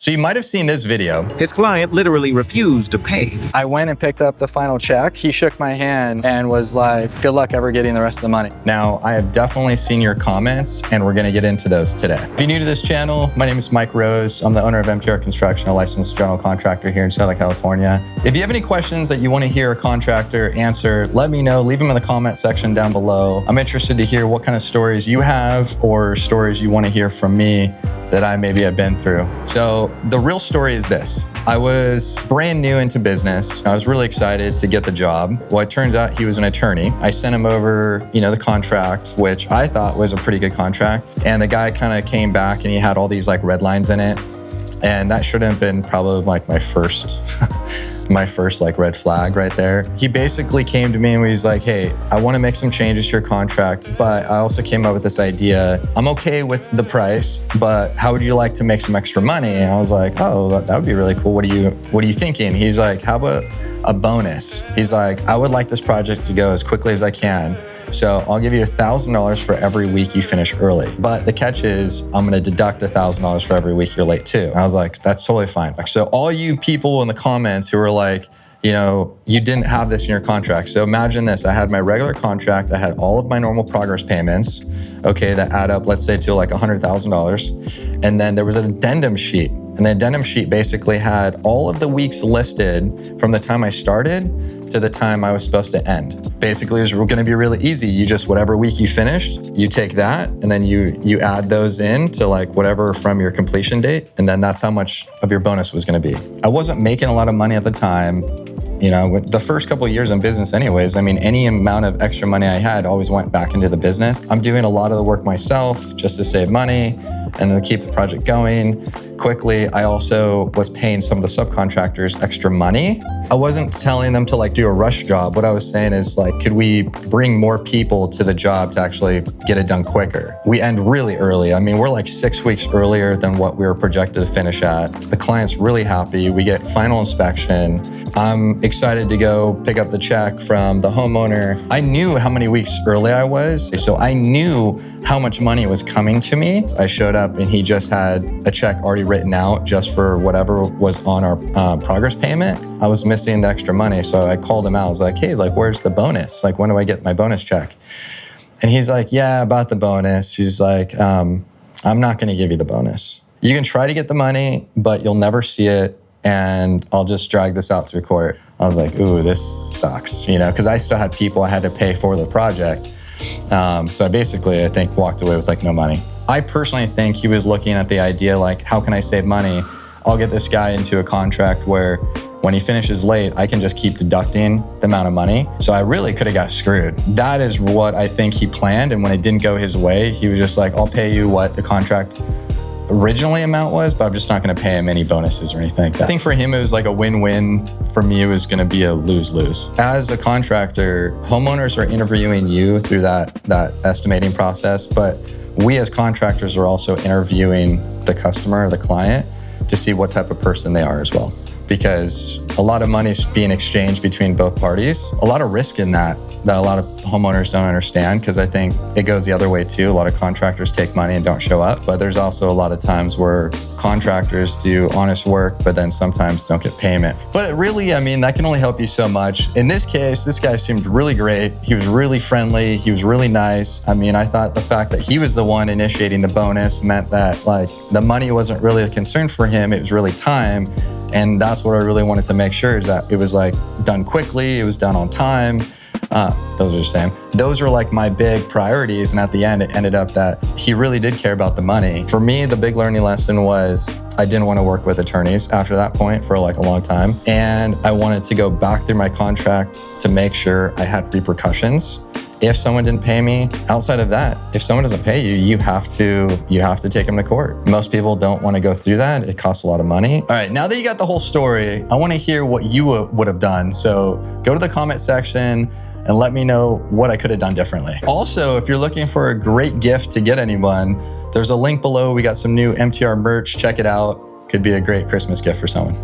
So you might have seen this video. His client literally refused to pay. I went and picked up the final check. He shook my hand and was like, good luck ever getting the rest of the money. Now, I have definitely seen your comments and we're gonna get into those today. If you're new to this channel, my name is Mike Rose. I'm the owner of MTR Construction, a licensed general contractor here in Southern California. If you have any questions that you wanna hear a contractor answer, let me know, leave them in the comment section down below. I'm interested to hear what kind of stories you have or stories you wanna hear from me that I maybe have been through. So the real story is this. I was brand new into business. I was really excited to get the job. Well, it turns out he was an attorney. I sent him over, the contract, which I thought was a pretty good contract. And the guy kind of came back and he had all these like red lines in it. And that should have been probably like my first like red flag right there. He basically came to me and he's like, hey, I want to make some changes to your contract, but I also came up with this idea. I'm okay with the price, but how would you like to make some extra money? And I was like, oh, that would be really cool. What are you thinking? He's like, how about a bonus? He's like, I would like this project to go as quickly as I can. So I'll give you $1,000 for every week you finish early. But the catch is I'm gonna deduct $1,000 for every week you're late too. And I was like, that's totally fine. So all you people in the comments who were like, you didn't have this in your contract. So imagine this, I had my regular contract, I had all of my normal progress payments, okay, that add up, let's say to like $100,000. And then there was an addendum sheet. And the addendum sheet basically had all of the weeks listed from the time I started to the time I was supposed to end. Basically, it was gonna be really easy. You just, whatever week you finished, you take that and then you add those in to like whatever from your completion date. And then that's how much of your bonus was gonna be. I wasn't making a lot of money at the time. The first couple of years in business anyways, any amount of extra money I had always went back into the business. I'm doing a lot of the work myself just to save money and to keep the project going quickly. I also was paying some of the subcontractors extra money. I wasn't telling them to like do a rush job. What I was saying is like, could we bring more people to the job to actually get it done quicker? We end really early. We're like 6 weeks earlier than what we were projected to finish at. The client's really happy. We get final inspection. I'm excited to go pick up the check from the homeowner. I knew how many weeks early I was, so I knew how much money was coming to me. I showed up and he just had a check already written out just for whatever was on our progress payment. I was missing the extra money, so I called him out. I was like, hey, where's the bonus? When do I get my bonus check? And he's like, yeah, about the bonus. He's like, I'm not gonna give you the bonus. You can try to get the money, but you'll never see it, and I'll just drag this out through court. I was like, ooh, this sucks, because I still had people I had to pay for the project. So I basically, I think, walked away with like no money. I personally think he was looking at the idea like, how can I save money? I'll get this guy into a contract where when he finishes late, I can just keep deducting the amount of money. So I really could have got screwed. That is what I think he planned. And when it didn't go his way, he was just like, I'll pay you what the contract originally amount was, but I'm just not gonna pay him any bonuses or anything like that. I think for him, it was like a win-win. For me, it was gonna be a lose-lose. As a contractor, homeowners are interviewing you through that estimating process, but we as contractors are also interviewing the customer or the client to see what type of person they are as well. Because a lot of money is being exchanged between both parties. A lot of risk in that a lot of homeowners don't understand, because I think it goes the other way too. A lot of contractors take money and don't show up, but there's also a lot of times where contractors do honest work, but then sometimes don't get payment. But it really, that can only help you so much. In this case, this guy seemed really great. He was really friendly. He was really nice. I thought the fact that he was the one initiating the bonus meant that like the money wasn't really a concern for him. It was really time. And that's what I really wanted to make sure, is that it was like done quickly, it was done on time. Those are the same. Those are like my big priorities. And at the end, it ended up that he really did care about the money. For me, the big learning lesson was I didn't want to work with attorneys after that point for like a long time. And I wanted to go back through my contract to make sure I had repercussions. If someone didn't pay me, outside of that, if someone doesn't pay you, you have to take them to court. Most people don't want to go through that. It costs a lot of money. All right, now that you got the whole story, I want to hear what you would have done. So go to the comment section and let me know what I could have done differently. Also, if you're looking for a great gift to get anyone, there's a link below. We got some new MTR merch. Check it out. Could be a great Christmas gift for someone.